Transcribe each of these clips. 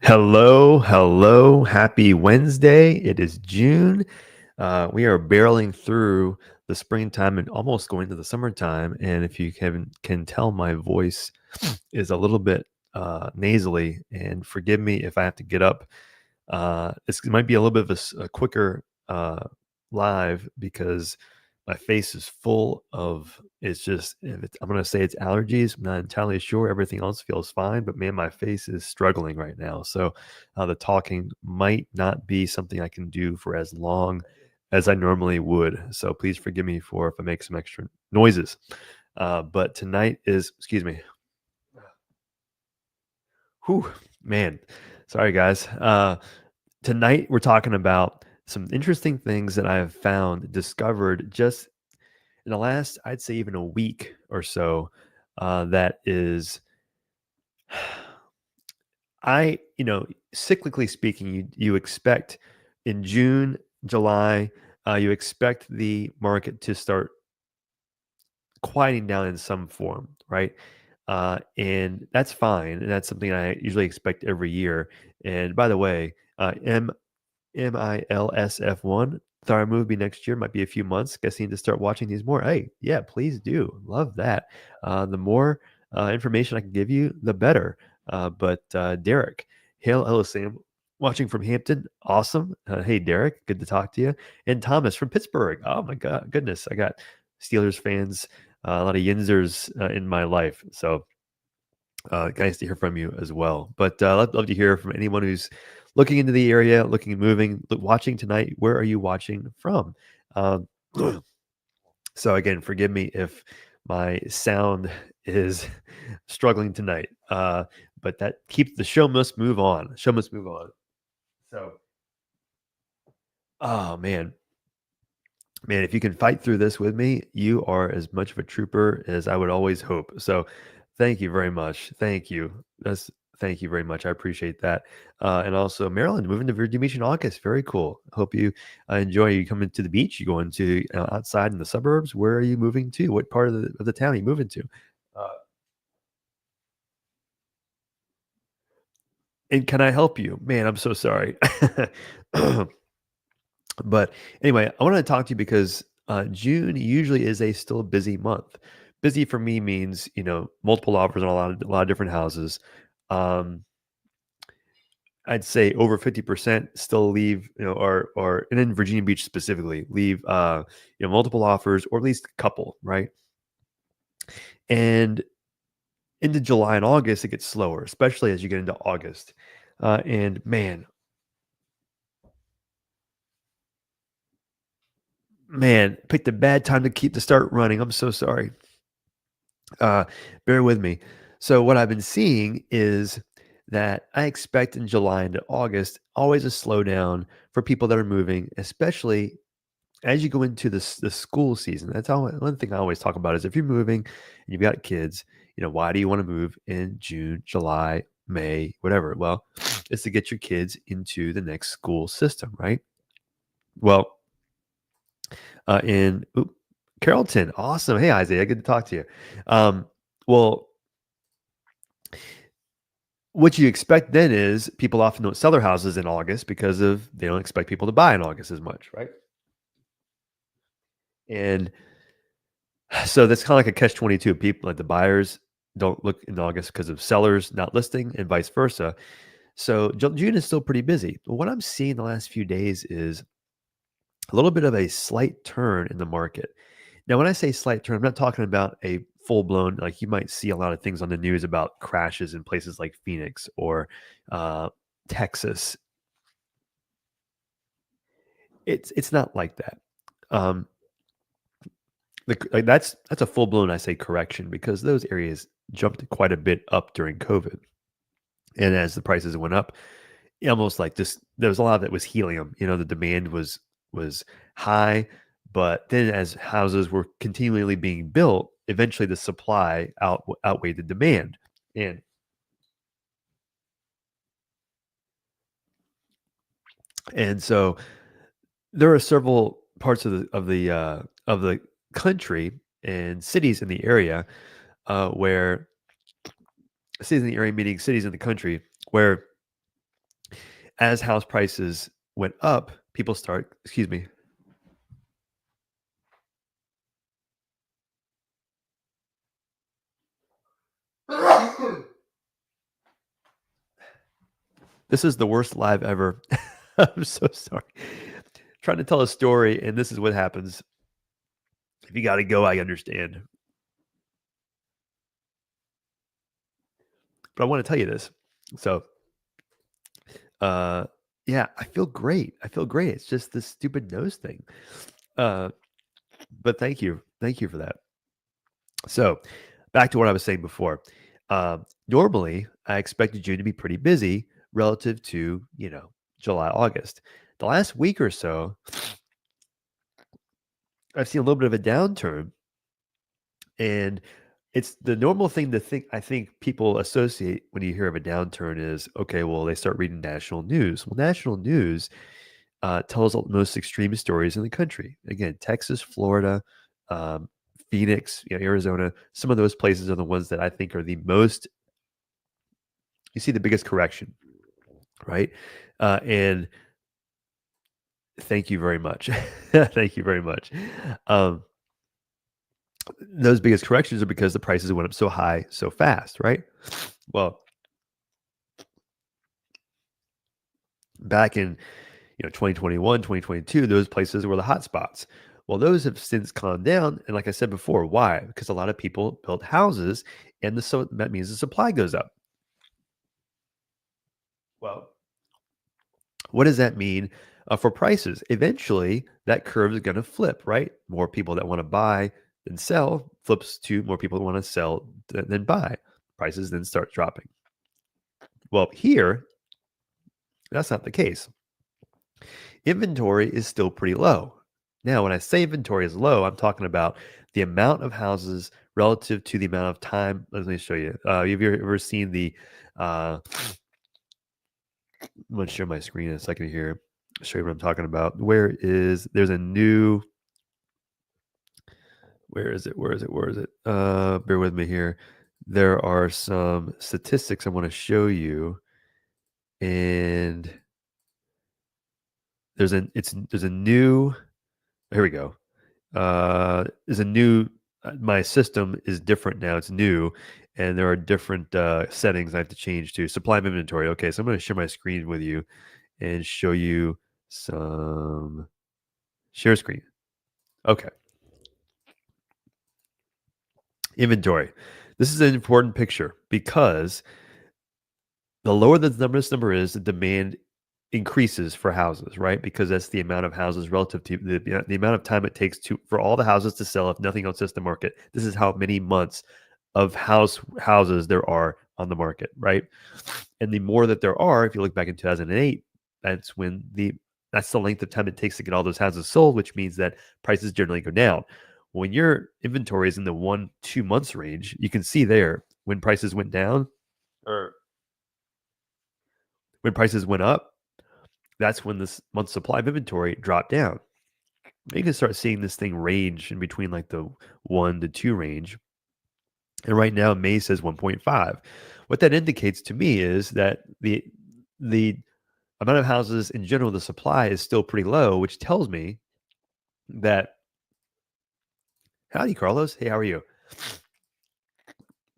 Hello, hello. Happy Wednesday. It is June. We are barreling through the springtime and almost going to the summertime. And if you can tell, my voice is a little bit nasally. And forgive me if I have to get up. It might be a little bit of a quicker live because my face is full of I'm going to say it's allergies. I'm not entirely sure. Everything else feels fine, but man, my face is struggling right now. So the talking might not be something I can do for as long as I normally would. So please forgive me for if I make some extra noises. But tonight is, excuse me. Whew, man. Sorry, guys. Tonight we're talking about some interesting things that I have discovered just in the last, I'd say, even a week or so. That is, cyclically speaking, you expect in June, July, you expect the market to start quieting down in some form, right? And that's fine, and that's something I usually expect every year. And by the way, MILSF1. Thought our movie next year might be a few months. Guess I need to start watching these more. Hey, yeah, please do. Love that. The more information I can give you, the better. But Derek, hello, Sam, watching from Hampton. Awesome. Hey, Derek, good to talk to you. And Thomas from Pittsburgh. Oh my God, goodness, I got Steelers fans, a lot of Yinzers in my life. So nice to hear from you as well. But I'd love to hear from anyone who's looking into the area, looking and moving, watching tonight. Where are you watching from? Um, so again, forgive me if my sound is struggling tonight. But that keeps the show must move on. Show must move on. So, oh man, if you can fight through this with me, you are as much of a trooper as I would always hope. So, thank you very much. Thank you. Thank you very much. I appreciate that. And also, Maryland moving to Virginia Beach in August. Very cool. Hope you enjoy. You coming to the beach? You going to outside in the suburbs? Where are you moving to? What part of the town are you moving to? Uh, and can I help you? Man, I'm so sorry. But anyway, I wanted to talk to you because June usually is a still busy month. Busy for me means multiple offers on a lot of different houses. Um, I'd say over 50% still leave, or and in Virginia Beach specifically, leave multiple offers or at least a couple, right? And into July and August, it gets slower, especially as you get into August. And man, picked a bad time to start running. I'm so sorry. Uh, bear with me. So what I've been seeing is that I expect in July into August always a slowdown for people that are moving, especially as you go into the school season. That's all. One thing I always talk about is if you're moving and you've got kids, why do you want to move in June, July, May, whatever? Well, it's to get your kids into the next school system, right? Well, in Carrollton, awesome. Hey, Isaiah, good to talk to you. Well, what you expect then is people often don't sell their houses in August because they don't expect people to buy in August as much, right? And so that's kind of like a catch 22. People like the buyers don't look in August because of sellers not listing and vice versa. So June is still pretty busy. But what I'm seeing the last few days is a little bit of a slight turn in the market. Now, when I say slight turn, I'm not talking about a full blown, like you might see a lot of things on the news about crashes in places like Phoenix or Texas. It's not like that. Um, that's a full blown, I say, correction because those areas jumped quite a bit up during COVID, and as the prices went up, almost like this, there was a lot that was helium. The demand was high, but then as houses were continually being built, eventually the supply outweighed the demand, and so there are several parts of the country and cities in the area where cities in the area, meaning cities in the country, where As house prices went up, people start excuse me. This is the worst live ever. I'm so sorry. Trying to tell a story, and this is what happens. If you gotta go, I understand. But I wanna tell you this. So, uh, yeah, I feel great. I feel great. It's just this stupid nose thing. Uh, but thank you. Thank you for that. So, back to what I was saying before. Normally, I expected June to be pretty busy relative to, July, August. The last week or so, I've seen a little bit of a downturn, and it's the normal thing to think. I think people associate when you hear of a downturn is okay. Well, they start reading national news. Well, national news tells the most extreme stories in the country. Again, Texas, Florida, um, Phoenix, Arizona. Some of those places are the ones that I think are the most. You see the biggest correction, right? And thank you very much. Thank you very much. Um, those biggest corrections are because the prices went up so high so fast, right? Well, back in 2021, 2022, those places were the hot spots. Well, those have since calmed down. And like I said before, why? Because a lot of people built houses, and so that means the supply goes up. Well, what does that mean for prices? Eventually, that curve is going to flip, right? More people that want to buy than sell flips to more people that want to sell than buy. Prices then start dropping. Well, here, that's not the case. Inventory is still pretty low. Now, when I say inventory is low, I'm talking about the amount of houses relative to the amount of time. Let me show you. Have you ever seen the? I'm going to share my screen in a second here. Show you what I'm talking about. There's a new. Where is it? Where is it? Where is it? Bear with me here. There are some statistics I want to show you, and there's a new. Here we go. Is a new my system is different now. It's new, and there are different settings I have to change to. Supply of inventory. Okay, so I'm going to share my screen with you and show you some share screen. Okay, inventory. This is an important picture because the lower this number is, the demand increases for houses, right? Because that's the amount of houses relative to the amount of time it takes for all the houses to sell if nothing else hits the market. This is how many months of houses there are on the market, right? And the more that there are, if you look back in 2008, that's the length of time it takes to get all those houses sold, which means that prices generally go down. When your inventory is in the 1-2 months range, you can see there when prices went down or when prices went up, that's when this month's supply of inventory dropped down. You can start seeing this thing range in between like the 1 to 2 range. And right now, May says 1.5. What that indicates to me is that the amount of houses in general, the supply is still pretty low, which tells me that. Howdy, Carlos. Hey, how are you?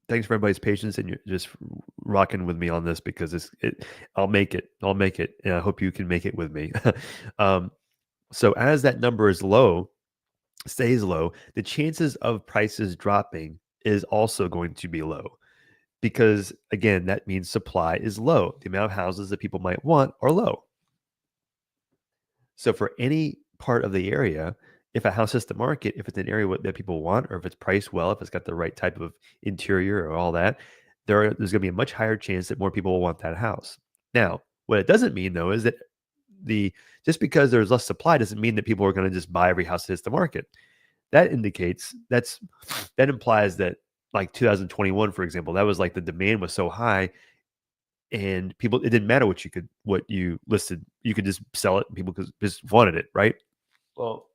Thanks for everybody's patience and you're just rocking with me on this because I'll make it. I'll make it. And I hope you can make it with me. So as that number is low, stays low, the chances of prices dropping is also going to be low because again, that means supply is low. The amount of houses that people might want are low. So for any part of the area, if a house hits the market, if it's an area that people want, or if it's priced well, if it's got the right type of interior or all that, there's going to be a much higher chance that more people will want that house. Now, what it doesn't mean though is that the just because there's less supply doesn't mean that people are going to just buy every house that hits the market. That implies that like 2021, for example, that was like the demand was so high and people it didn't matter what you listed, you could just sell it and people just wanted it, right? Well,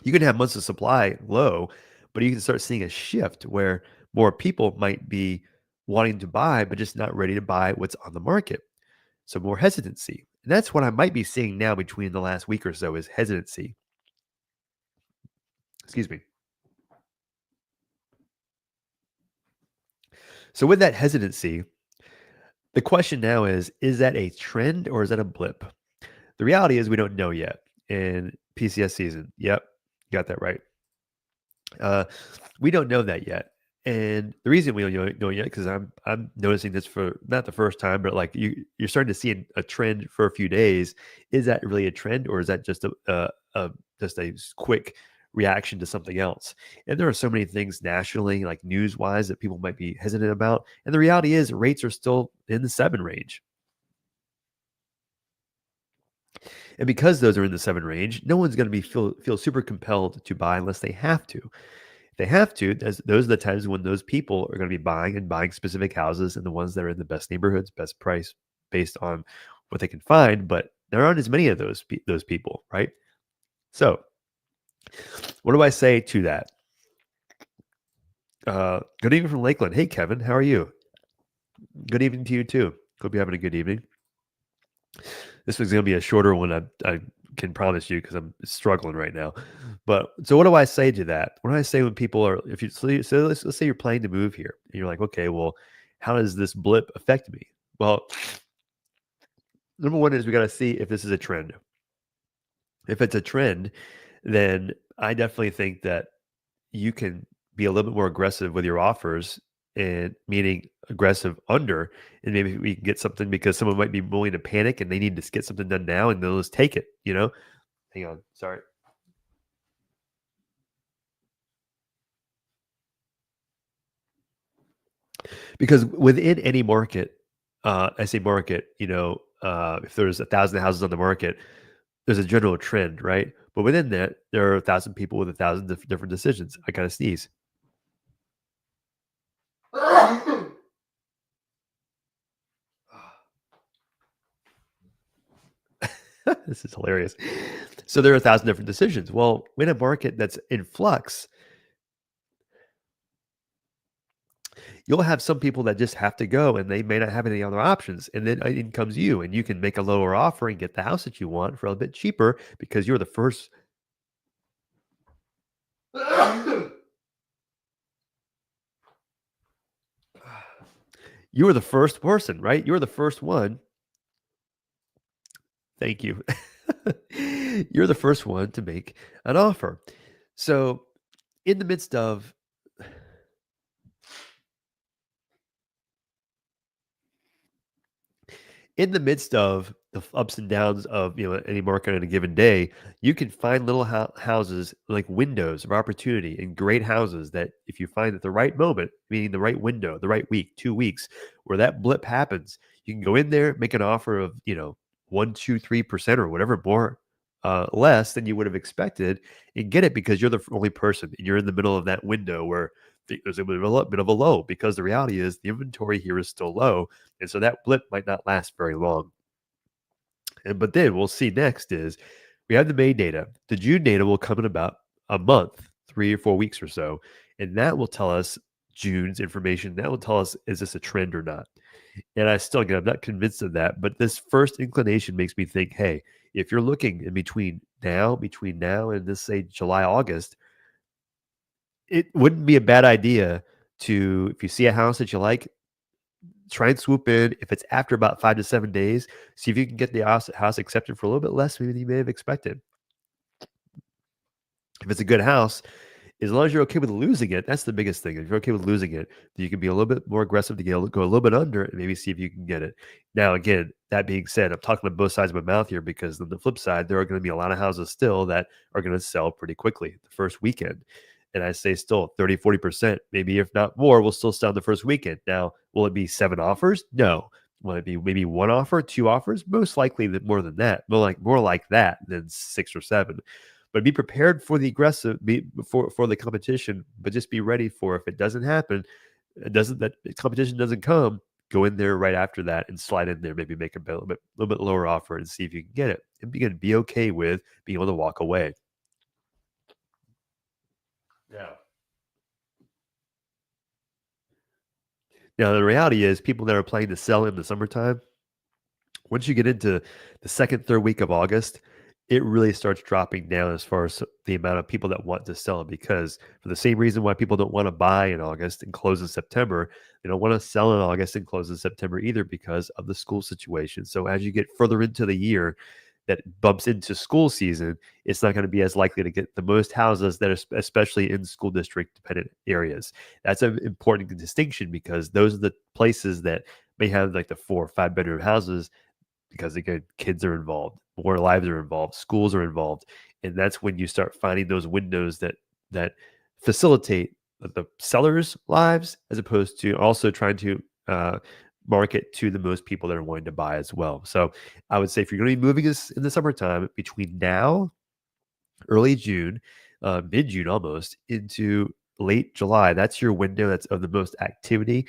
you can have months of supply low, but you can start seeing a shift where more people might be wanting to buy, but just not ready to buy what's on the market. So more hesitancy. And that's what I might be seeing now between the last week or so is hesitancy. Excuse me. So with that hesitancy, the question now is that a trend or is that a blip? The reality is we don't know yet in PCS season. Yep, got that right. Uh, we don't know that yet. And the reason we don't know yet, because I'm noticing this for not the first time, but like you're starting to see a trend for a few days. Is that really a trend, or is that just a quick reaction to something else? And there are so many things nationally, like news wise, that people might be hesitant about. And the reality is, rates are still in the 7 range. And because those are in the 7 range, no one's going to be feel super compelled to buy unless they have to. If they have to, those are the times when those people are going to be buying and buying specific houses and the ones that are in the best neighborhoods, best price based on what they can find. But there aren't as many of those people, right? So, what do I say to that? Good evening from Lakeland. Hey, Kevin, how are you? Good evening to you too. Hope you're having a good evening. This was going to be a shorter one. I can promise you because I'm struggling right now. But so what do I say to that? What do I say when people are if you so let's say you're planning to move here and you're like, okay, well, how does this blip affect me? Well, number one is we got to see if this is a trend. If it's a trend, then I definitely think that you can be a little bit more aggressive with your offers and meaning aggressive under, and maybe we can get something because someone might be willing to panic and they need to get something done now and they'll just take it, you know? Hang on, sorry. Because within any market, I say market, if there's 1,000 houses on the market, there's a general trend, right? But within that, there are 1,000 people with 1,000 different decisions. I kind of sneeze. This is hilarious. So there are 1,000 different decisions. Well, in a market that's in flux, you'll have some people that just have to go and they may not have any other options. And then in comes you, and you can make a lower offer and get the house that you want for a bit cheaper because you're the first. You were the first person, right? You were the first one. Thank you. You're the first one to make an offer. So, in the midst of the ups and downs of any market on a given day, you can find little houses like windows of opportunity and great houses that if you find at the right moment, meaning the right window, the right week, 2 weeks, where that blip happens, you can go in there, make an offer of 1, 2, 3% or whatever more less than you would have expected, and get it because you're the only person and you're in the middle of that window where there's a bit of a low because the reality is the inventory here is still low, and so that blip might not last very long. But then we'll see next is we have the May data. The June data will come in about a month, 3 or 4 weeks or so, and that will tell us June's information. That will tell us is this a trend or not. And I still, again, I'm not convinced of that, but this first inclination makes me think, hey, if you're looking in between now and this say July, August, it wouldn't be a bad idea to, if you see a house that you like, try and swoop in. If it's after about 5 to 7 days, see if you can get the house accepted for a little bit less maybe than you may have expected. If it's a good house, as long as you're okay with losing it, that's the biggest thing. If you're okay with losing it, then you can be a little bit more aggressive to go a little bit under and maybe see if you can get it. Now, again, that being said, I'm talking on both sides of my mouth here because on the flip side, there are going to be a lot of houses still that are going to sell pretty quickly the first weekend. And I say still 30, 40%, maybe if not more, will still sell the first weekend. Now, will it be 7 offers? No. Will it be maybe 1 offer, 2 offers? Most likely more than that. More like that than 6 or 7. But be prepared for the aggressive, for the competition, but just be ready for if it doesn't happen, that competition doesn't come, go in there right after that and slide in there, maybe make a little bit lower offer and see if you can get it. And be okay with being able to walk away. Yeah. Now the reality is people that are planning to sell in the summertime, Once you get into the second, third week of August, it really starts dropping down as far as the amount of people that want to sell, because for the same reason why people don't want to buy in August and close in September, they don't want to sell in August and close in September either, because of the school situation. So as you get further into the year that bumps into school season, it's not going to be as likely to get the most houses that are especially in school district dependent areas. That's an important distinction, because those are the places that may have like the 4 or 5 bedroom houses, because again, kids are involved, more lives are involved, schools are involved, and that's when you start finding those windows that facilitate the sellers' lives, as opposed to also trying to market to the most people that are wanting to buy as well. So I would say if you're going to be moving this in the summertime, between now, early June, mid June almost, into late July, that's your window that's of the most activity.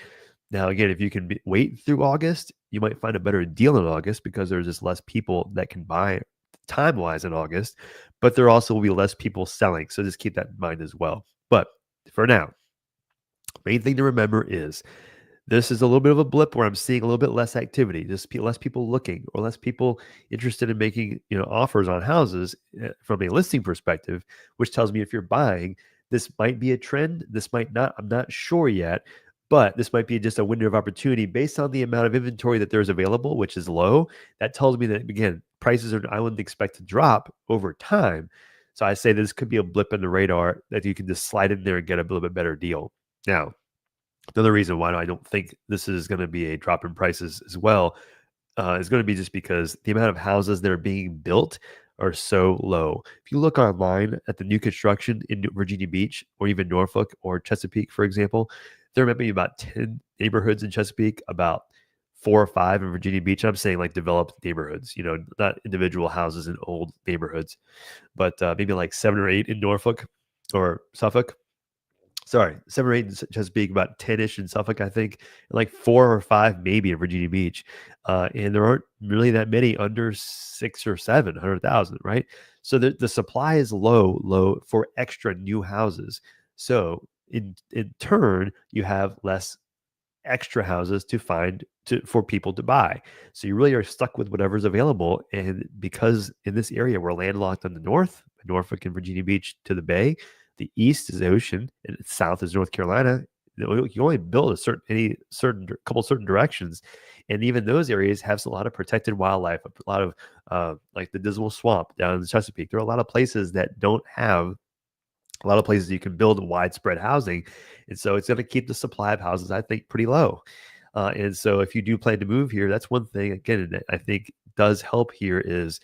Now, again, if you can wait through August, you might find a better deal in August, because there's just less people that can buy time wise in August, but there also will be less people selling. So just keep that in mind as well. But for now, main thing to remember is this is a little bit of a blip where I'm seeing a little bit less activity, just less people looking, or less people interested in making offers on houses from a listing perspective, which tells me if you're buying, this might be a trend. This might not. I'm not sure yet, but this might be just a window of opportunity based on the amount of inventory that there's available, which is low. That tells me that, again, prices are, I wouldn't expect to drop over time. So I say this could be a blip in the radar that you can just slide in there and get a little bit better deal. Now, another reason why I don't think this is going to be a drop in prices as well is going to be just because the amount of houses that are being built are so low. If you look online at the new construction in Virginia Beach, or even Norfolk or Chesapeake, for example, there might be about 10 neighborhoods in Chesapeake, about 4 or 5 in Virginia Beach. I'm saying like developed neighborhoods, not individual houses in old neighborhoods, but maybe like 7 or 8 in Norfolk or Suffolk. Sorry, 7 or 8 in Chesapeake, about 10-ish in Suffolk, I think, and like 4 or 5 maybe in Virginia Beach. And there aren't really that many under 6 or 7 100,000, right? So the supply is low for extra new houses. So in turn, you have less extra houses to find for people to buy. So you really are stuck with whatever's available. And because in this area we're landlocked on the north, Norfolk and Virginia Beach to the bay, the east is the ocean, and the south is North Carolina. You only build couple certain directions, and even those areas have a lot of protected wildlife, a lot of like the Dismal Swamp down in the Chesapeake. There are a lot of places that don't have a lot of places you can build widespread housing. And so it's going to keep the supply of houses, I think, pretty low. And so if you do plan to move here, that's one thing, again, that I think does help here is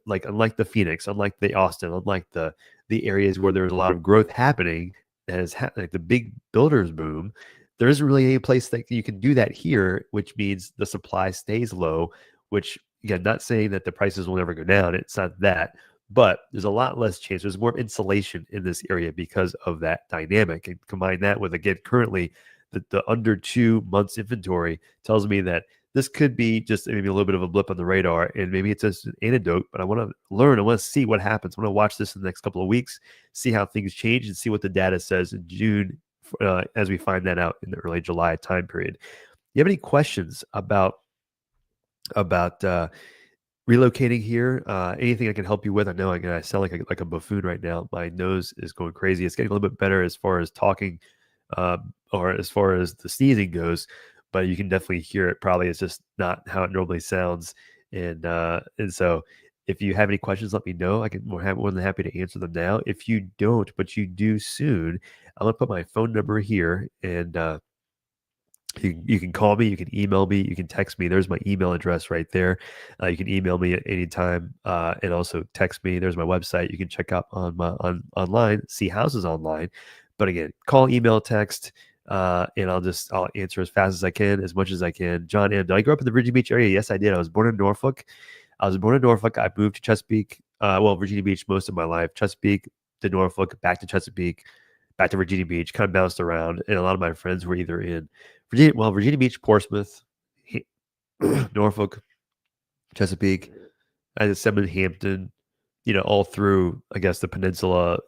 like, unlike the Phoenix, unlike the Austin, unlike the areas where there's a lot of growth happening, that is like the big builders boom, there isn't really any place that you can do that here, which means the supply stays low, which, again, not saying that the prices will never go down. It's not that, but there's a lot less chance. There's more insulation in this area because of that dynamic. And combine that with, again, currently the under 2 months inventory tells me that this could be just maybe a little bit of a blip on the radar, and maybe it's just an antidote, but I want to learn. I want to see what happens. I want to watch this in the next couple of weeks, see how things change, and see what the data says in June as we find that out in the early July time period. You have any questions about relocating here? Anything I can help you with? I know I sound like a buffoon right now. My nose is going crazy. It's getting a little bit better as far as talking, or as far as the sneezing goes, but you can definitely hear it. Probably it's just not how it normally sounds. And so if you have any questions, let me know. I can more than happy to answer them now. If you don't, but you do soon, I'm gonna put my phone number here, and you can call me, you can email me, you can text me. There's my email address right there. You can email me at any time, and also text me. There's my website. You can check out online, see houses online. But again, call, email, text, and I'll answer as fast as I can, as much as I can. John M. Did I grow up in the Virginia Beach area? Yes, I did. I was born in Norfolk. I moved to Chesapeake, Virginia Beach most of my life. Chesapeake to Norfolk, back to Chesapeake, back to Virginia Beach, kind of bounced around. And a lot of my friends were either in Virginia Beach, Portsmouth, Norfolk, Chesapeake. I did some in Hampton, all through, I guess, the peninsula,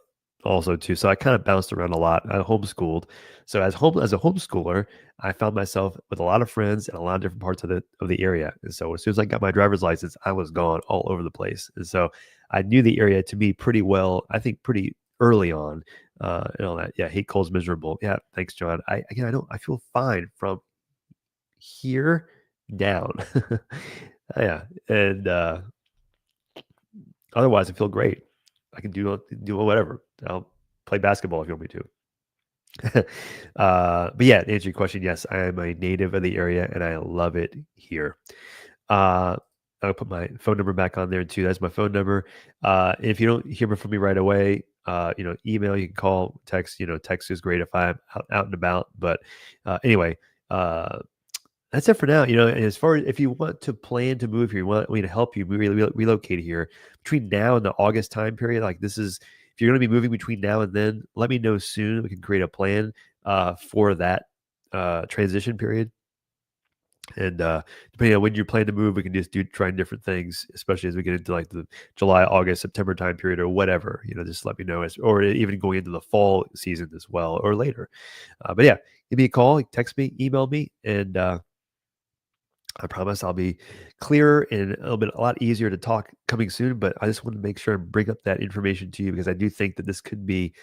also too. So I kind of bounced around a lot. I homeschooled. So as a homeschooler, I found myself with a lot of friends in a lot of different parts of the area. And so as soon as I got my driver's license, I was gone all over the place. And so I knew the area to me pretty well, I think pretty early on. And all that. Yeah, hate cold's miserable. Yeah, thanks, John. I feel fine from here down. Yeah. And otherwise I feel great. I can do whatever. I'll play basketball if you want me to. But yeah, to answer your question, yes, I am a native of the area and I love it here. Uh, I'll put my phone number back on there too. That's my phone number. If you don't hear from me right away, email, you can call, text. Text is great if I'm out and about. But anyway, that's it for now. And as far as if you want to plan to move here, you want me to help you relocate here between now and the August time period. Like this is, if you're going to be moving between now and then, let me know soon. We can create a plan for that transition period. And depending on when you plan to move, we can just trying different things, especially as we get into like the July, August, September time period or whatever. Just let me know, or even going into the fall season as well or later. But yeah, give me a call, text me, email me, and I promise I'll be clearer and a lot easier to talk coming soon. But I just want to make sure and bring up that information to you because I do think that this could be.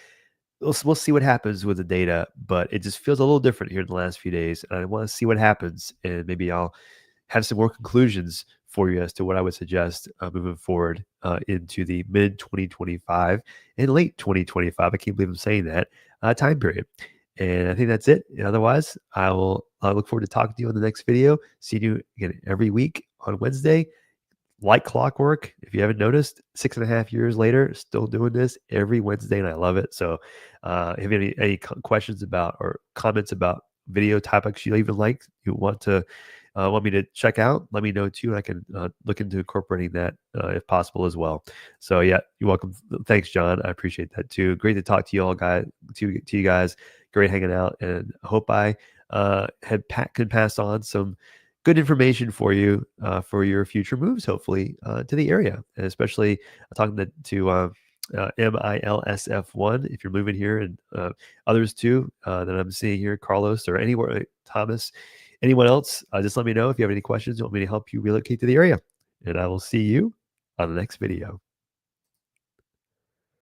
We'll see what happens with the data, but it just feels a little different here in the last few days. And I want to see what happens, and maybe I'll have some more conclusions for you as to what I would suggest moving forward into the mid 2025 and late 2025. I can't believe I'm saying that time period. And I think that's it. And otherwise, I look forward to talking to you on the next video. See you again every week on Wednesday. Like clockwork, if you haven't noticed, 6.5 years later, still doing this every Wednesday, and I love it. So, if you have any questions about or comments about video topics you even like, you want me to check out, let me know too, and I can look into incorporating that if possible as well. So, yeah, you're welcome. Thanks, John. I appreciate that too. Great to talk to you all, guys. To you guys, great hanging out, and I hope I can pass on some good information for you for your future moves, hopefully, to the area. And especially talking to MILSF1, if you're moving here, and others too that I'm seeing here, Carlos or anywhere, Thomas, anyone else, just let me know if you have any questions. You want me to help you relocate to the area. And I will see you on the next video.